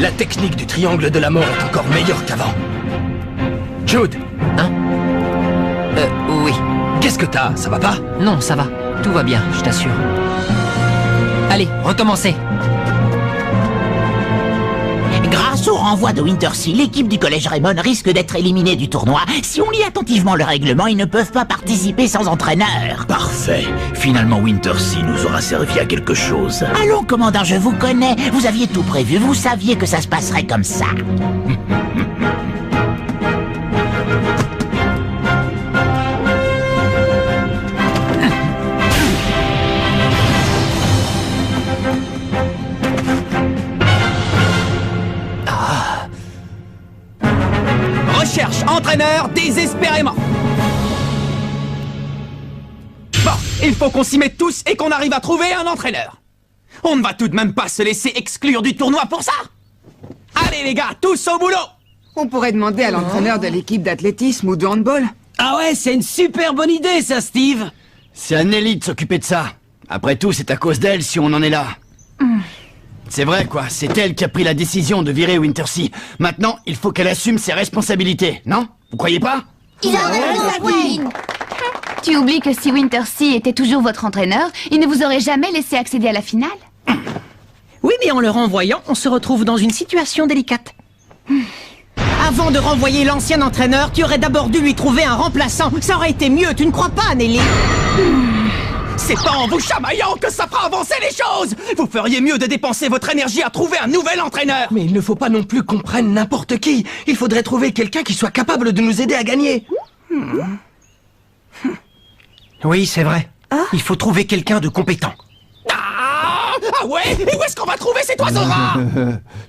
La technique du triangle de la mort est encore meilleure qu'avant. Jude! Hein? Oui. Qu'est-ce que t'as? Ça va pas? Non, ça va. Tout va bien, je t'assure. Allez, recommencez. Grâce au renvoi de Wintersea, l'équipe du Collège Raymond risque d'être éliminée du tournoi. Si on lit attentivement le règlement, ils ne peuvent pas participer sans entraîneur. Parfait. Finalement, Wintersea nous aura servi à quelque chose. Allons, commandant, je vous connais. Vous aviez tout prévu, vous saviez que ça se passerait comme ça. Recherche entraîneur désespérément. Bon, il faut qu'on s'y mette tous et qu'on arrive à trouver un entraîneur. On ne va tout de même pas se laisser exclure du tournoi pour ça. Allez les gars, tous au boulot. On pourrait demander à l'entraîneur de l'équipe d'athlétisme ou de handball. Ah ouais, c'est une super bonne idée ça, Steve. C'est à Nelly de s'occuper de ça. Après tout, c'est à cause d'elle si on en est là. C'est vrai quoi, c'est elle qui a pris la décision de virer Wintersea. Maintenant, il faut qu'elle assume ses responsabilités, non? Vous croyez pas? Il a raison, Wayne. Tu oublies que si Wintersea était toujours votre entraîneur, il ne vous aurait jamais laissé accéder à la finale. Oui, mais en le renvoyant, on se retrouve dans une situation délicate. Avant de renvoyer l'ancien entraîneur, tu aurais d'abord dû lui trouver un remplaçant. Ça aurait été mieux, tu ne crois pas, Nelly? C'est pas en vous chamaillant que ça fera avancer les choses. Vous feriez mieux de dépenser votre énergie à trouver un nouvel entraîneur. Mais il ne faut pas non plus qu'on prenne n'importe qui. Il faudrait trouver quelqu'un qui soit capable de nous aider à gagner. Oui, c'est vrai. Il faut trouver quelqu'un de compétent. Ah ouais? Et où est-ce qu'on va trouver cet oiseau rare?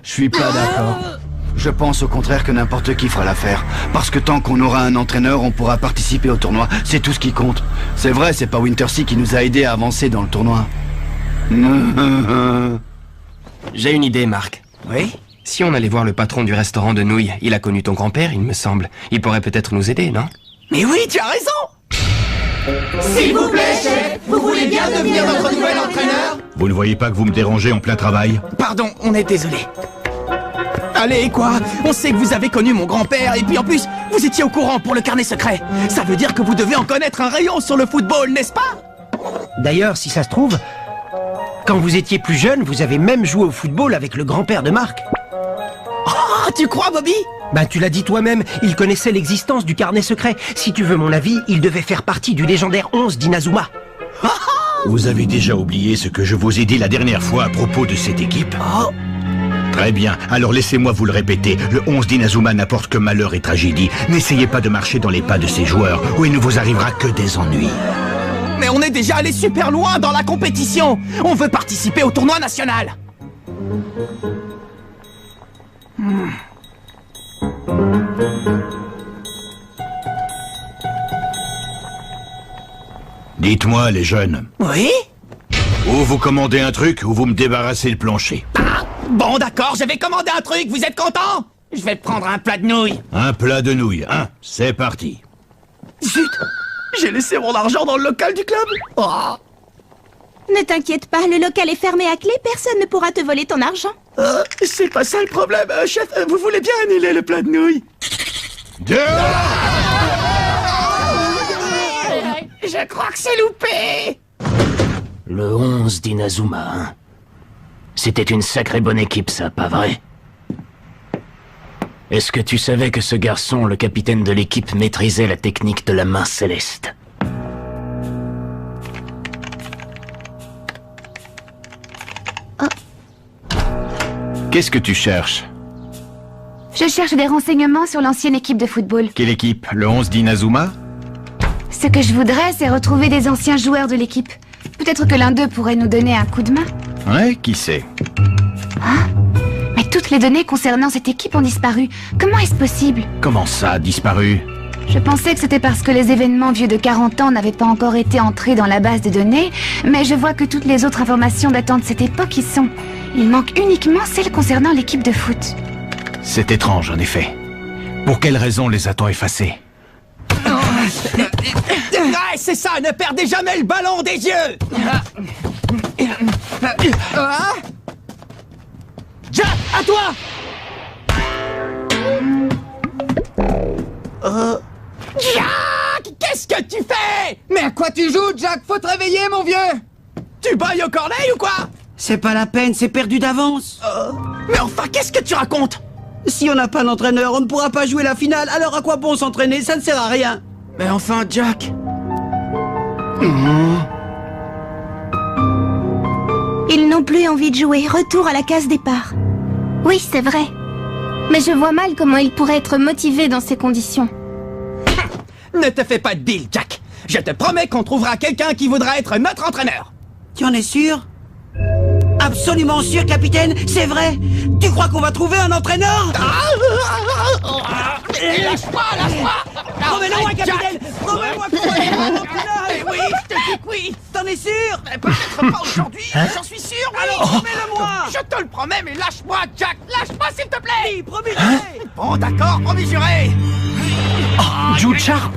Je suis pas d'accord. Je pense au contraire que n'importe qui fera l'affaire. Parce que tant qu'on aura un entraîneur, on pourra participer au tournoi. C'est tout ce qui compte. C'est vrai, c'est pas Wintersea qui nous a aidés à avancer dans le tournoi. J'ai une idée, Marc. Oui? Si on allait voir le patron du restaurant de nouilles, il a connu ton grand-père, il me semble. Il pourrait peut-être nous aider, non? Mais oui, tu as raison. S'il vous plaît, chef, vous voulez bien devenir notre nouvel entraîneur? Vous ne voyez pas que vous me dérangez en plein travail? Pardon, on est désolé. Allez, quoi? On sait que vous avez connu mon grand-père, et puis en plus, vous étiez au courant pour le carnet secret. Ça veut dire que vous devez en connaître un rayon sur le football, n'est-ce pas? D'ailleurs, si ça se trouve, quand vous étiez plus jeune, vous avez même joué au football avec le grand-père de Marc. Oh, tu crois, Bobby? Ben, tu l'as dit toi-même, il connaissait l'existence du carnet secret. Si tu veux mon avis, il devait faire partie du légendaire 11 d'Inazuma. Vous avez déjà oublié ce que je vous ai dit la dernière fois à propos de cette équipe? Très bien, alors laissez-moi vous le répéter. Le 11 d'Inazuma n'apporte que malheur et tragédie. N'essayez pas de marcher dans les pas de ces joueurs, ou il ne vous arrivera que des ennuis. Mais on est déjà allé super loin dans la compétition. On veut participer au tournoi national. Dites-moi, les jeunes. Oui? Ou vous commandez un truc, ou vous me débarrassez le plancher. Ah, bon d'accord, je vais commander un truc, vous êtes content? Je vais prendre un plat de nouilles. Un plat de nouilles, hein? C'est parti. Zut! J'ai laissé mon argent dans le local du club. Oh. Ne t'inquiète pas, le local est fermé à clé, personne ne pourra te voler ton argent. C'est pas ça le problème, chef. Vous voulez bien annuler le plat de nouilles? Je crois que c'est loupé. Le 11 d'Inazuma, hein? C'était une sacrée bonne équipe, ça, pas vrai? Est-ce que tu savais que ce garçon, le capitaine de l'équipe, maîtrisait la technique de la main céleste? Qu'est-ce que tu cherches? Je cherche des renseignements sur l'ancienne équipe de football. Quelle équipe? Le 11 d'Inazuma? Ce que je voudrais, c'est retrouver des anciens joueurs de l'équipe. Peut-être que l'un d'eux pourrait nous donner un coup de main. Ouais, qui sait? Mais toutes les données concernant cette équipe ont disparu. Comment est-ce possible? Comment ça, disparu? Je pensais que c'était parce que les événements vieux de 40 ans n'avaient pas encore été entrés dans la base de données, mais je vois que toutes les autres informations datant de cette époque y sont. Il manque uniquement celles concernant l'équipe de foot. C'est étrange, en effet. Pour quelle raison les a-t-on effacés? Ouais, c'est ça, ne perdez jamais le ballon des yeux. Jack, à toi. Jack! Qu'est-ce que tu fais? Mais à quoi tu joues, Jack? Faut te réveiller, mon vieux! Tu bailles au corneille ou quoi? C'est pas la peine, c'est perdu d'avance. Mais enfin, qu'est-ce que tu racontes? Si on n'a pas d'entraîneur, on ne pourra pas jouer la finale, alors à quoi bon s'entraîner? Ça ne sert à rien. Mais enfin, Jack... Ils n'ont plus envie de jouer. Retour à la case départ. Oui, c'est vrai. Mais je vois mal comment il pourrait être motivé dans ces conditions. Ne te fais pas de deal, Jack. Je te promets qu'on trouvera quelqu'un qui voudra être notre entraîneur. Tu en es sûr? Absolument sûr, capitaine, c'est vrai. Tu crois qu'on va trouver un entraîneur? Lâche-moi, lâche-moi! Promets-le-moi, capitaine! Promets-moi qu'on va trouver un entraîneur! Oui, je te dis que oui! T'en es sûr? Peut-être pas aujourd'hui, j'en suis sûr, oui! Alors, promets-le-moi! Je te le promets, mais lâche-moi, Jack! Lâche-moi, s'il te plaît! Oui, promis juré! Bon, d'accord, promis juré! Jude Sharp!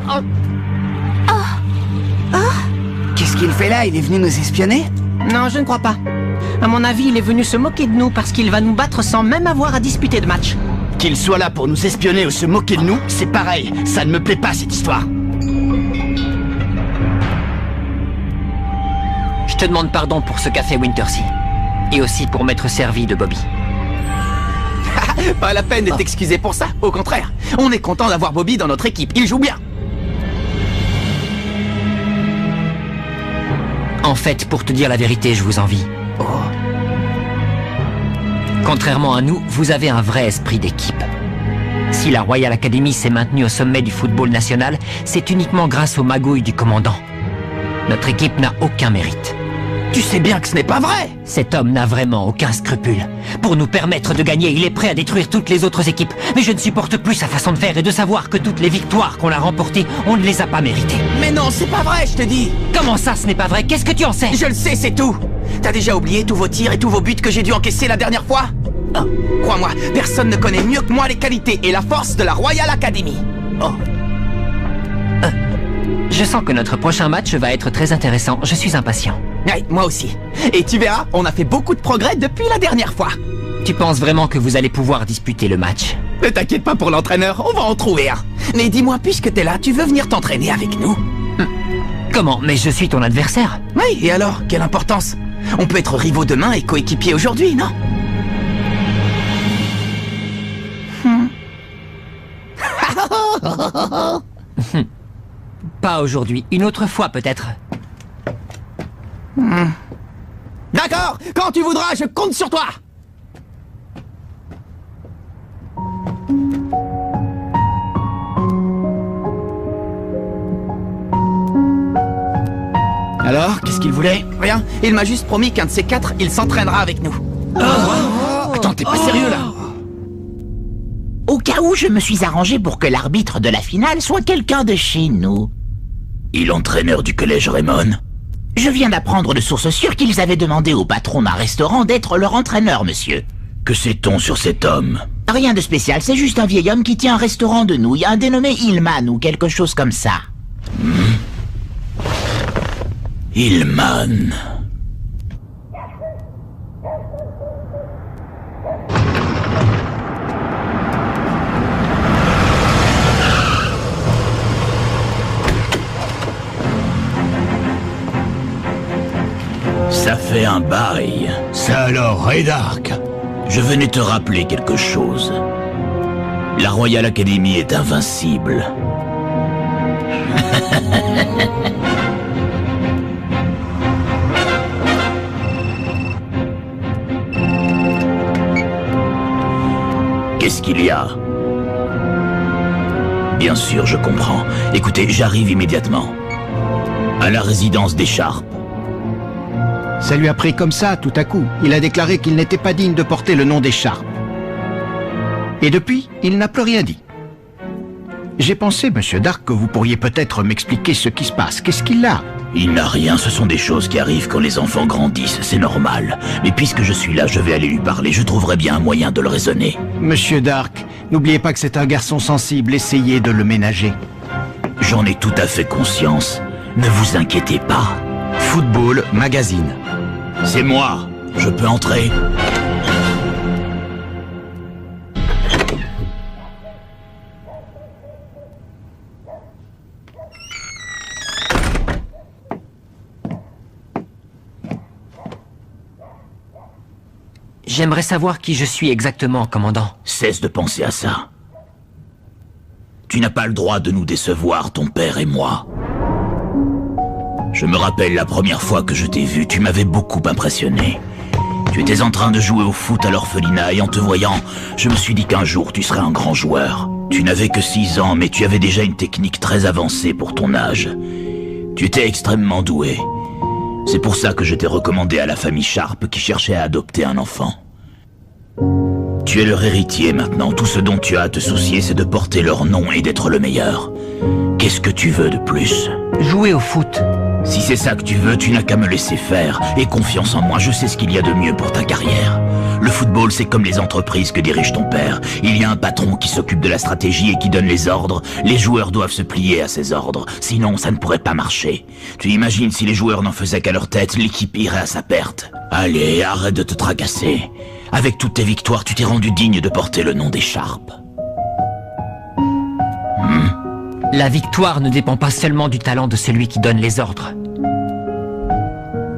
Qu'est-ce qu'il fait là? Il est venu nous espionner? Non, je ne crois pas. À mon avis, il est venu se moquer de nous parce qu'il va nous battre sans même avoir à disputer de match. Qu'il soit là pour nous espionner ou se moquer de nous, c'est pareil. Ça ne me plaît pas, cette histoire. Je te demande pardon pour ce qu'a fait Wintersea. Et aussi pour m'être servi de Bobby. Pas la peine de t'excuser pour ça, au contraire. On est content d'avoir Bobby dans notre équipe, il joue bien. En fait, pour te dire la vérité, je vous envie. Contrairement à nous, vous avez un vrai esprit d'équipe. Si la Royal Academy s'est maintenue au sommet du football national, c'est uniquement grâce aux magouilles du commandant. Notre équipe n'a aucun mérite. Tu sais bien que ce n'est pas vrai! Cet homme n'a vraiment aucun scrupule. Pour nous permettre de gagner, il est prêt à détruire toutes les autres équipes. Mais je ne supporte plus sa façon de faire et de savoir que toutes les victoires qu'on a remportées, on ne les a pas méritées. Mais non, c'est pas vrai, je te dis! Comment ça, ce n'est pas vrai? Qu'est-ce que tu en sais? Je le sais, c'est tout! T'as déjà oublié tous vos tirs et tous vos buts que j'ai dû encaisser la dernière fois? Crois-moi, personne ne connaît mieux que moi les qualités et la force de la Royal Academy. Je sens que notre prochain match va être très intéressant. Je suis impatient. Oui, moi aussi. Et tu verras, on a fait beaucoup de progrès depuis la dernière fois. Tu penses vraiment que vous allez pouvoir disputer le match? Ne t'inquiète pas pour l'entraîneur, on va en trouver un. Mais dis-moi, puisque t'es là, tu veux venir t'entraîner avec nous? Comment? Mais je suis ton adversaire. Oui, et alors, quelle importance? On peut être rivaux demain et coéquipiers aujourd'hui, non? Pas aujourd'hui, une autre fois peut-être. D'accord, quand tu voudras, je compte sur toi. Alors, qu'est-ce qu'il voulait? Rien, il m'a juste promis qu'un de ces quatre, il s'entraînera avec nous. Attends, t'es pas sérieux là? Au cas où, je me suis arrangé pour que l'arbitre de la finale soit quelqu'un de chez nous. Et l'entraîneur du collège Raymond? Je viens d'apprendre de sources sûres qu'ils avaient demandé au patron d'un restaurant d'être leur entraîneur, monsieur. Que sait-on sur cet homme? Rien de spécial, c'est juste un vieil homme qui tient un restaurant de nouilles, un dénommé Hillman ou quelque chose comme ça. Hillman. Ça fait un bail. Ça alors, Ray Dark? Je venais te rappeler quelque chose. La Royal Academy est invincible. Qu'est-ce qu'il y a? Bien sûr, je comprends. Écoutez, j'arrive immédiatement. À la résidence des Sharp. Ça lui a pris comme ça, tout à coup. Il a déclaré qu'il n'était pas digne de porter le nom des Sharp. Et depuis, il n'a plus rien dit. J'ai pensé, Monsieur Dark, que vous pourriez peut-être m'expliquer ce qui se passe. Qu'est-ce qu'il a? Il n'a rien, ce sont des choses qui arrivent quand les enfants grandissent, c'est normal. Mais puisque je suis là, je vais aller lui parler, je trouverai bien un moyen de le raisonner. Monsieur Dark, n'oubliez pas que c'est un garçon sensible, essayez de le ménager. J'en ai tout à fait conscience. Ne vous inquiétez pas. Football Magazine. C'est moi. Je peux entrer. J'aimerais savoir qui je suis exactement, commandant. Cesse de penser à ça. Tu n'as pas le droit de nous décevoir, ton père et moi. Je me rappelle la première fois que je t'ai vu, tu m'avais beaucoup impressionné. Tu étais en train de jouer au foot à l'orphelinat et en te voyant, je me suis dit qu'un jour tu serais un grand joueur. Tu n'avais que 6 ans, mais tu avais déjà une technique très avancée pour ton âge. Tu étais extrêmement doué. C'est pour ça que je t'ai recommandé à la famille Sharp qui cherchait à adopter un enfant. Tu es leur héritier maintenant, tout ce dont tu as à te soucier c'est de porter leur nom et d'être le meilleur. Qu'est-ce que tu veux de plus? Jouer au foot. Si c'est ça que tu veux, tu n'as qu'à me laisser faire. Aie confiance en moi, je sais ce qu'il y a de mieux pour ta carrière. Le football, c'est comme les entreprises que dirige ton père. Il y a un patron qui s'occupe de la stratégie et qui donne les ordres. Les joueurs doivent se plier à ses ordres, sinon ça ne pourrait pas marcher. Tu imagines si les joueurs n'en faisaient qu'à leur tête, l'équipe irait à sa perte. Allez, arrête de te tracasser. Avec toutes tes victoires, tu t'es rendu digne de porter le nom des Sharp. La victoire ne dépend pas seulement du talent de celui qui donne les ordres.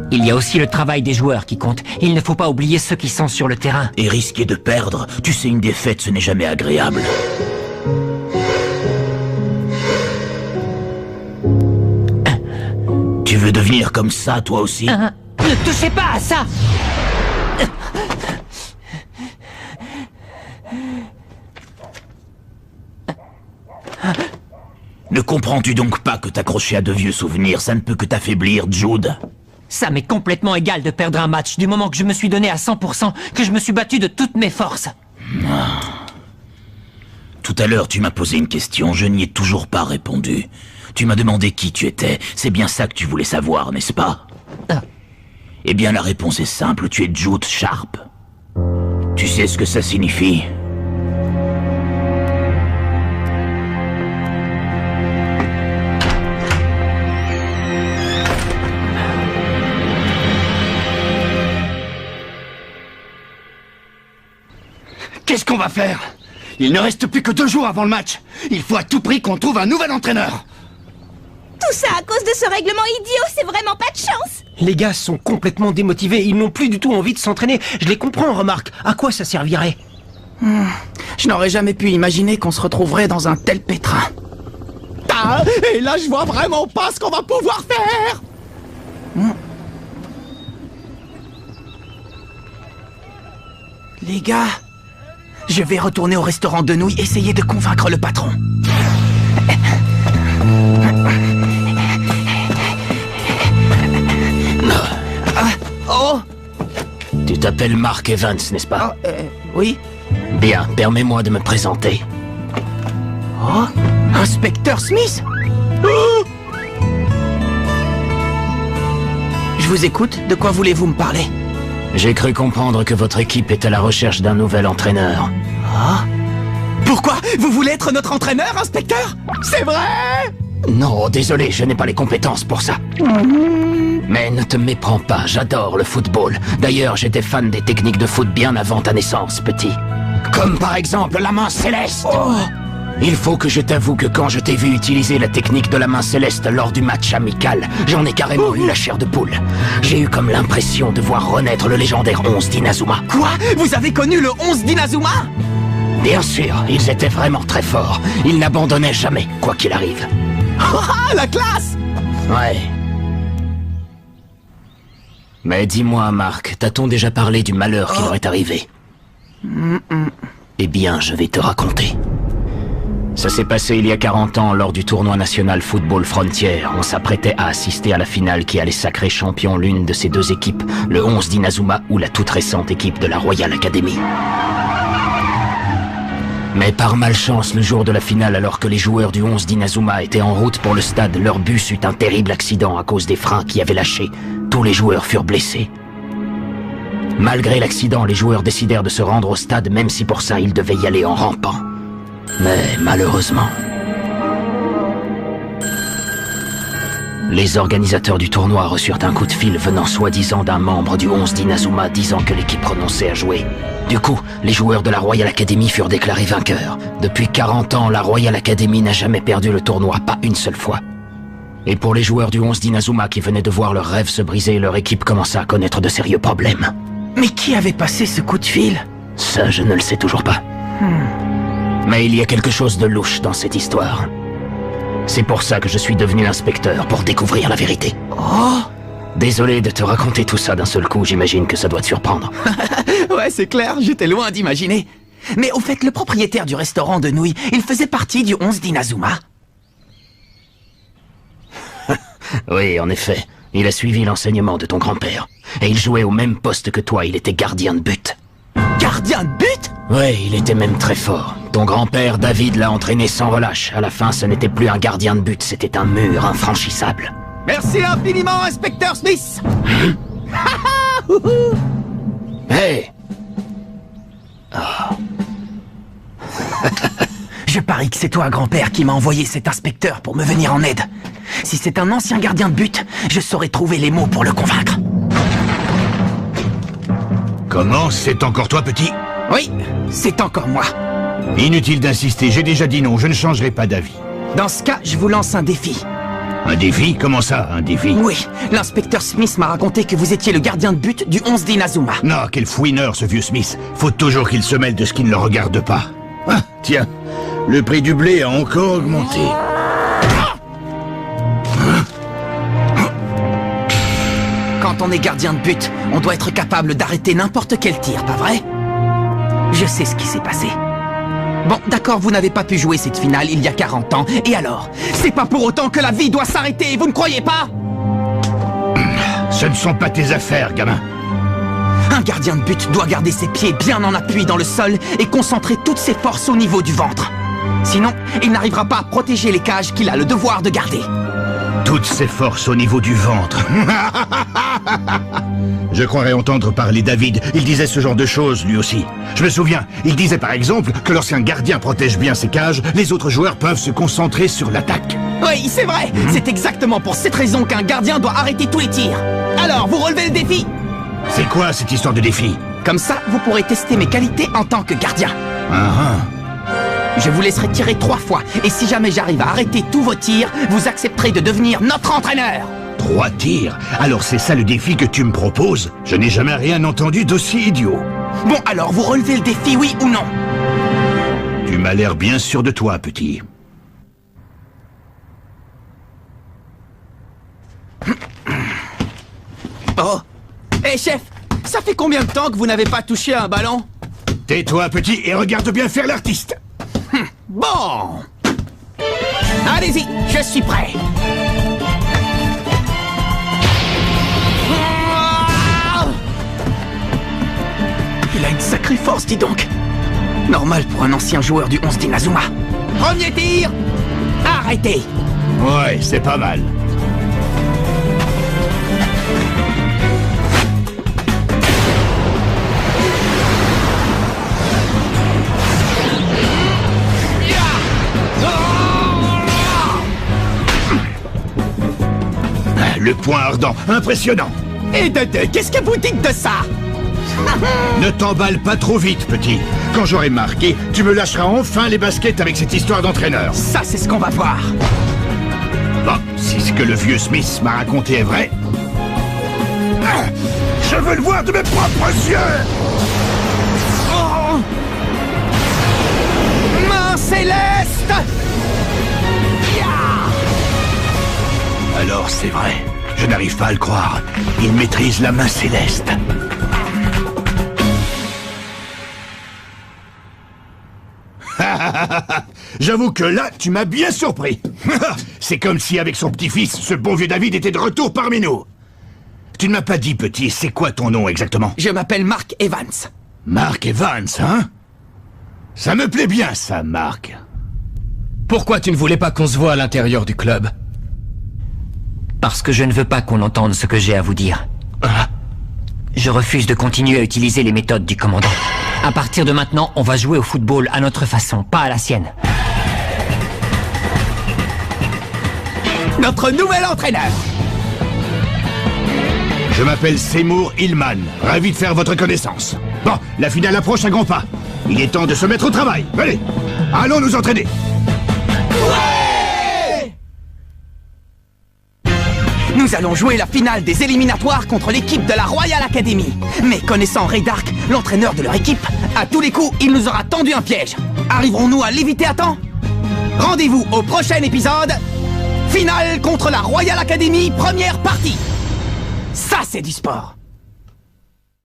Il y a aussi le travail des joueurs qui compte. Il ne faut pas oublier ceux qui sont sur le terrain. Et risquer de perdre, tu sais, une défaite, ce n'est jamais agréable. Tu veux devenir comme ça, toi aussi? Ne touchez pas à ça! Ne comprends-tu donc pas que t'accrocher à de vieux souvenirs, ça ne peut que t'affaiblir, Jude? Ça m'est complètement égal de perdre un match, du moment que je me suis donné à 100%, que je me suis battu de toutes mes forces. Tout à l'heure, tu m'as posé une question, je n'y ai toujours pas répondu. Tu m'as demandé qui tu étais, c'est bien ça que tu voulais savoir, n'est-ce pas? Eh bien, la réponse est simple, tu es Jude Sharp. Tu sais ce que ça signifie? Qu'est-ce qu'on va faire? Il ne reste plus que 2 jours avant le match. Il faut à tout prix qu'on trouve un nouvel entraîneur. Tout ça à cause de ce règlement idiot, c'est vraiment pas de chance. Les gars sont complètement démotivés, ils n'ont plus du tout envie de s'entraîner. Je les comprends, remarque. À quoi ça servirait? Je n'aurais jamais pu imaginer qu'on se retrouverait dans un tel pétrin. Ah, et là, je vois vraiment pas ce qu'on va pouvoir faire. Les gars, je vais retourner au restaurant de nouilles, essayer de convaincre le patron. Oh! Tu t'appelles Mark Evans, n'est-ce pas? Oui. Bien, permets-moi de me présenter. Oh, Inspecteur Smith? Je vous écoute, de quoi voulez-vous me parler? J'ai cru comprendre que votre équipe est à la recherche d'un nouvel entraîneur. Ah? Pourquoi? Vous voulez être notre entraîneur, inspecteur? C'est vrai? Non, désolé, je n'ai pas les compétences pour ça. Mais ne te méprends pas, j'adore le football. D'ailleurs, j'étais fan des techniques de foot bien avant ta naissance, petit. Comme par exemple la main céleste. Oh. Il faut que je t'avoue que quand je t'ai vu utiliser la technique de la main céleste lors du match amical, j'en ai carrément eu la chair de poule. J'ai eu comme l'impression de voir renaître le légendaire 11 d'Inazuma. Quoi? Vous avez connu le 11 d'Inazuma? Bien sûr, ils étaient vraiment très forts. Ils n'abandonnaient jamais, quoi qu'il arrive. Ah, la classe! Ouais. Mais dis-moi, Marc, t'a-t-on déjà parlé du malheur qui leur est arrivé? Eh bien, je vais te raconter. Ça s'est passé il y a 40 ans lors du tournoi national Football Frontier. On s'apprêtait à assister à la finale qui allait sacrer champion l'une de ces 2 équipes, le 11 d'Inazuma ou la toute récente équipe de la Royal Academy. Mais par malchance, le jour de la finale, alors que les joueurs du 11 d'Inazuma étaient en route pour le stade, leur bus eut un terrible accident à cause des freins qui avaient lâché. Tous les joueurs furent blessés. Malgré l'accident, les joueurs décidèrent de se rendre au stade, même si pour ça ils devaient y aller en rampant. Mais malheureusement, les organisateurs du tournoi reçurent un coup de fil venant soi-disant d'un membre du 11 d'Inazuma disant que l'équipe renonçait à jouer. Du coup, les joueurs de la Royal Academy furent déclarés vainqueurs. Depuis 40 ans, la Royal Academy n'a jamais perdu le tournoi, pas une seule fois. Et pour les joueurs du 11 d'Inazuma qui venaient de voir leurs rêves se briser, leur équipe commença à connaître de sérieux problèmes. Mais qui avait passé ce coup de fil? Ça, je ne le sais toujours pas. Mais il y a quelque chose de louche dans cette histoire. C'est pour ça que je suis devenu inspecteur, pour découvrir la vérité. Oh! Désolé de te raconter tout ça d'un seul coup, j'imagine que ça doit te surprendre. Ouais, c'est clair, j'étais loin d'imaginer. Mais au fait, le propriétaire du restaurant de nouilles, il faisait partie du 11 d'Inazuma? Oui, en effet. Il a suivi l'enseignement de ton grand-père. Et il jouait au même poste que toi, il était gardien de but. Gardien de but? Ouais, il était même très fort. Ton grand-père, David, l'a entraîné sans relâche. À la fin, ce n'était plus un gardien de but, c'était un mur infranchissable. Merci infiniment, inspecteur Smith. Hey! Je parie que c'est toi, grand-père, qui m'a envoyé cet inspecteur pour me venir en aide. Si c'est un ancien gardien de but, je saurais trouver les mots pour le convaincre. Comment? C'est encore toi, petit? Oui, c'est encore moi. Inutile d'insister, j'ai déjà dit non, je ne changerai pas d'avis. Dans ce cas, je vous lance un défi. Un défi? Comment ça, un défi? Oui, l'inspecteur Smith m'a raconté que vous étiez le gardien de but du 11 d'Inazuma. Non, quel fouineur ce vieux Smith. Faut toujours qu'il se mêle de ce qui ne le regarde pas. Ah, tiens, le prix du blé a encore augmenté. Quand on est gardien de but, on doit être capable d'arrêter n'importe quel tir, pas vrai? Je sais ce qui s'est passé. Bon, d'accord, vous n'avez pas pu jouer cette finale il y a 40 ans, et alors? C'est pas pour autant que la vie doit s'arrêter, vous ne croyez pas? Ce ne sont pas tes affaires, gamin. Un gardien de but doit garder ses pieds bien en appui dans le sol et concentrer toutes ses forces au niveau du ventre. Sinon, il n'arrivera pas à protéger les cages qu'il a le devoir de garder. Toutes ses forces au niveau du ventre. Je croirais entendre parler David. Il disait ce genre de choses, lui aussi. Je me souviens, il disait par exemple que lorsqu'un gardien protège bien ses cages, les autres joueurs peuvent se concentrer sur l'attaque. Oui, c'est vrai. C'est exactement pour cette raison qu'un gardien doit arrêter tous les tirs. Alors, vous relevez le défi? C'est quoi cette histoire de défi? Comme ça, vous pourrez tester mes qualités en tant que gardien. Je vous laisserai tirer 3 fois, et si jamais j'arrive à arrêter tous vos tirs, vous accepterez de devenir notre entraîneur. 3 tirs? Alors c'est ça le défi que tu me proposes? Je n'ai jamais rien entendu d'aussi idiot. Bon, alors vous relevez le défi, oui ou non? Tu m'as l'air bien sûr de toi, petit. Oh! Hé, chef! Ça fait combien de temps que vous n'avez pas touché un ballon? Tais-toi, petit, et regarde bien faire l'artiste. Bon! Allez-y, je suis prêt. Il a une sacrée force, dis donc. Normal pour un ancien joueur du 11 d'Inazuma. Premier tir! Arrêtez! Ouais, c'est pas mal. Le point ardent, impressionnant. Et qu'est-ce que vous dites de ça? Ne t'emballe pas trop vite, petit. Quand j'aurai marqué, tu me lâcheras enfin les baskets avec cette histoire d'entraîneur. Ça, c'est ce qu'on va voir. Bon, si ce que le vieux Smith m'a raconté est vrai... Je veux le voir de mes propres yeux. Oh! Main céleste! Alors c'est vrai, je n'arrive pas à le croire. Il maîtrise la main céleste. J'avoue que là, tu m'as bien surpris. C'est comme si avec son petit-fils, ce bon vieux David était de retour parmi nous. Tu ne m'as pas dit, petit, c'est quoi ton nom exactement? Je m'appelle Mark Evans. Mark Evans, hein? Ça me plaît bien, ça, Mark. Pourquoi tu ne voulais pas qu'on se voie à l'intérieur du club? Parce que je ne veux pas qu'on entende ce que j'ai à vous dire. Je refuse de continuer à utiliser les méthodes du commandant. À partir de maintenant, on va jouer au football à notre façon, pas à la sienne. Notre nouvel entraîneur! Je m'appelle Seymour Hillman. Ravi de faire votre connaissance. Bon, la finale approche à grands pas. Il est temps de se mettre au travail. Allez, allons nous entraîner. Nous Nous allons jouer la finale des éliminatoires contre l'équipe de la Royal Academy. Mais connaissant Ray Dark, l'entraîneur de leur équipe, à tous les coups, il nous aura tendu un piège. Arriverons-nous à l'éviter à temps? Rendez-vous au prochain épisode. Finale contre la Royal Academy, première partie. Ça, c'est du sport.